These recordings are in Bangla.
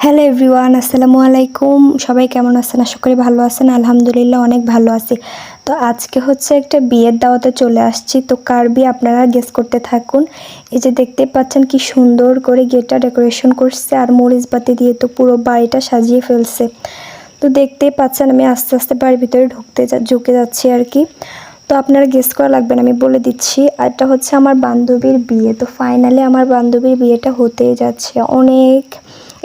হ্যালো এভরিওয়ান, আসসালামু আলাইকুম। সবাই কেমন আছেন? আশা করি ভালো আছেন। আলহামদুলিল্লাহ অনেক ভালো আছি। তো আজকে হচ্ছে একটা বিয়ের দাওয়াতে চলে আসছি। তো কার বিয়ে আপনারা গেস করতে থাকুন। এই যে দেখতে পাচ্ছেন কি সুন্দর করে গেটটা ডেকোরেশন করছে আর মরিচ বাতি দিয়ে তো পুরো বাড়িটা সাজিয়ে ফেলছে। তো দেখতেই পাচ্ছেন আমি আস্তে আস্তে বাড়ির ভিতরে ঢুকে যাচ্ছি আর কি। তো আপনারা গেস করা লাগবে না, আমি বলে দিচ্ছি। আর এটা হচ্ছে আমার বান্ধবীর বিয়ে। তো ফাইনালি আমার বান্ধবীর বিয়েটা হতেই যাচ্ছে। অনেক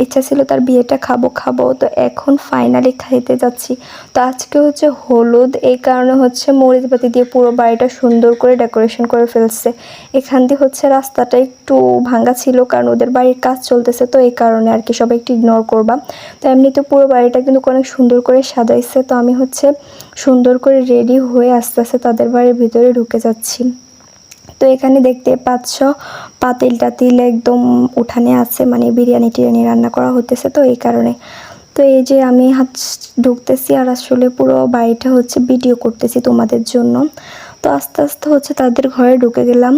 ইচ্ছা ছিল তার বিয়েটা খাবো, তো এখন ফাইনালি খাইতে যাচ্ছি। তো আজকে হচ্ছে হলুদ, এই কারণে হচ্ছে মরিচবাতি দিয়ে পুরো বাড়িটা সুন্দর করে ডেকোরেশন করে ফেলছে। এখান দিয়ে হচ্ছে রাস্তাটা একটু ভাঙা ছিল, কারণ ওদের বাড়ির কাজ চলতেছে, তো এই কারণে আর কি সবাই একটু ইগনোর করবা। তো এমনিতে পুরো বাড়িটা কিন্তু অনেক সুন্দর করে সাজাইছে। তো আমি হচ্ছে সুন্দর করে রেডি হয়ে আস্তে আস্তে তাদের বাড়ির ভিতরে ঢুকে যাচ্ছি। তো এখানে দেখতে পাচ্ছ পাতিল টাতিল একদম উঠানে আছে, মানে বিরিয়ানি টিরিয়ানি রান্না করা হতেছে, তো এই কারণে। তো এই যে আমি ঢুকতেছি আর আসলে পুরো বাড়িটা হচ্ছে ভিডিও করতেছি তোমাদের জন্য। তো আস্তে আস্তে হচ্ছে তাদের ঘরে ঢুকে গেলাম।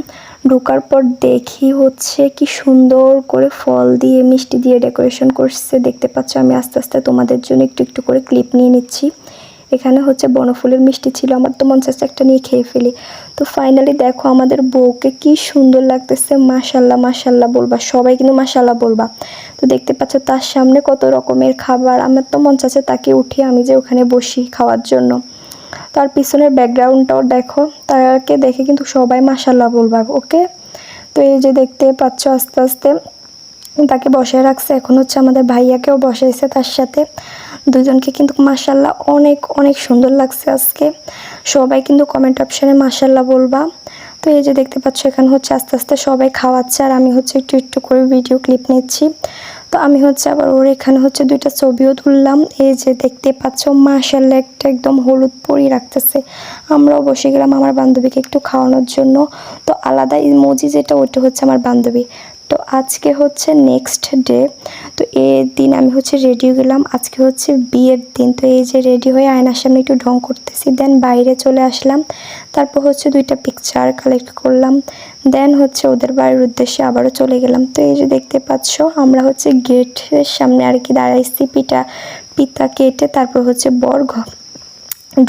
ঢোকার পর দেখি হচ্ছে কি সুন্দর করে ফল দিয়ে মিষ্টি দিয়ে ডেকোরেশন করছে। দেখতে পাচ্ছ আমি আস্তে আস্তে তোমাদের জন্য একটু একটু করে ক্লিপ নিয়ে নিচ্ছি। এখানে হচ্ছে বনফুলের মিষ্টি ছিল, আমার তো মন চাচ্ছে একটা নিয়ে খেয়ে ফেলি। তো ফাইনালি দেখো আমাদের বউকে কি সুন্দর লাগতেছে। মাশাল্লাহ মাশাল্লাহ বলবা, সবাই কিন্তু মাশাল্লাহ বলবা। তো দেখতে পাচ্ছ তার সামনে কত রকমের খাবার, আমার তো মন চাচ্ছে তাকে উঠিয়ে আমি যে ওখানে বসি খাওয়ার জন্য। তার পিছনের ব্যাকগ্রাউন্ডটাও দেখো, তাকে দেখে কিন্তু সবাই মাশাল্লাহ বলবা, ওকে। তো এই যে দেখতে পাচ্ছ আস্তে আস্তে তাকে বসায় রাখছে। এখন হচ্ছে আমাদের ভাইয়াকেও বসাইছে তার সাথে। দুজনকে কিন্তু মাশাল্লাহ অনেক অনেক সুন্দর লাগছে আজকে। সবাই কিন্তু কমেন্ট অপশানে মাশাল্লাহ বলবা। তো এই যে দেখতে পাচ্ছ এখানে হচ্ছে আস্তে আস্তে সবাই খাওয়াচ্ছে আর আমি হচ্ছে একটু একটু করে ভিডিও ক্লিপ নিচ্ছি। তো আমি হচ্ছে আবার ওর এখানে হচ্ছে দুইটা ছবিও তুললাম। এই যে দেখতে পাচ্ছ মাশাল্লাহ একটা একদম হলুদ পরি রাখতেছে। আমরাও বসে গেলাম আমার বান্ধবীকে একটু খাওয়ানোর জন্য। তো আলাদা ইমোজি যেটা, ওইটা হচ্ছে আমার বান্ধবী। তো আজকে হচ্ছে নেক্সট ডে। তো এই দিন আমি হচ্ছে রেডি হয়ে গেলাম, আজকে হচ্ছে বিয়ের দিন। তো এই যে রেডি হয়ে আয়নার সামনে একটু ঢং করতেছি, দেন বাইরে চলে আসলাম। তারপর হচ্ছে দুইটা পিকচার কালেক্ট করলাম, দেন হচ্ছে ওদের বাড়ির উদ্দেশ্যে আবারও চলে গেলাম। তো এই যে দেখতে পাচ্ছ আমরা হচ্ছে গেটের সামনে আর কি দাঁড়াইছি, পিতা কেটে তারপর হচ্ছে বর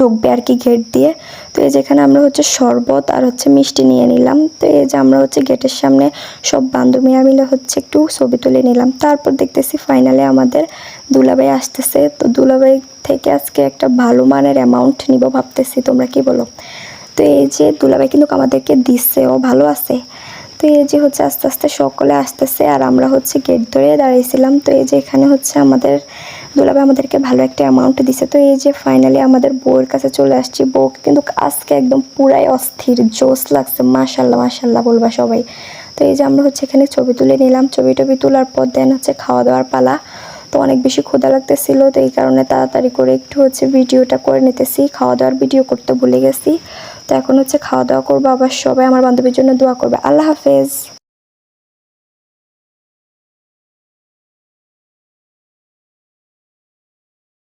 ঢুকবে আর কি গেট দিয়ে। তো এই যেখানে আমরা হচ্ছে শরবত আর হচ্ছে মিষ্টি নিয়ে নিলাম। তো এই যে আমরা হচ্ছে গেটের সামনে সব বান্ধবীরা মিলে হচ্ছে একটু ছবি তুলে নিলাম। তারপর দেখতেছি ফাইনালি আমাদের দুলাভাই আসতেছে। তো দুলাভাই থেকে আজকে একটা ভালো মানের অ্যামাউন্ট নিব ভাবতেছি, তোমরা কি বলো? তো এই যে দুলাভাই কিন্তু আমাদেরকে দিচ্ছে, ও ভালো আছে। তো এই যে হচ্ছে আস্তে আস্তে সকলে আসতেছে আর আমরা হচ্ছে গেট ধরে দাঁড়িয়েছিলাম। তো এই যে এখানে হচ্ছে আমাদের দুলাভাই আমাদেরকে ভালো একটা অ্যামাউন্ট দিছে। তো এই যে ফাইনালি আমাদের বউয়ের কাছে চলে আসছি। বউকে কিন্তু আজকে একদম পুরাই অস্থির জোশ লাগছে, মাশাল্লাহ মাশাল্লাহ বলবা সবাই। তো এই যে আমরা হচ্ছে এখানে ছবি তুলে নিলাম। ছবি টবি তোলার পর দেন হচ্ছে খাওয়া দাওয়ার পালা। তো অনেক বেশি ক্ষুধা লাগতেছিল, তো এই কারণে তাড়াতাড়ি করে একটু হচ্ছে ভিডিওটা করে নিতেছি, খাওয়া দাওয়ার ভিডিও করতে ভুলে গেছি। তো এখন হচ্ছে খাওয়া দাওয়া করবো, আবার সবাই আমার বান্ধবীর জন্য দোয়া করবে। আল্লাহ হাফেজ।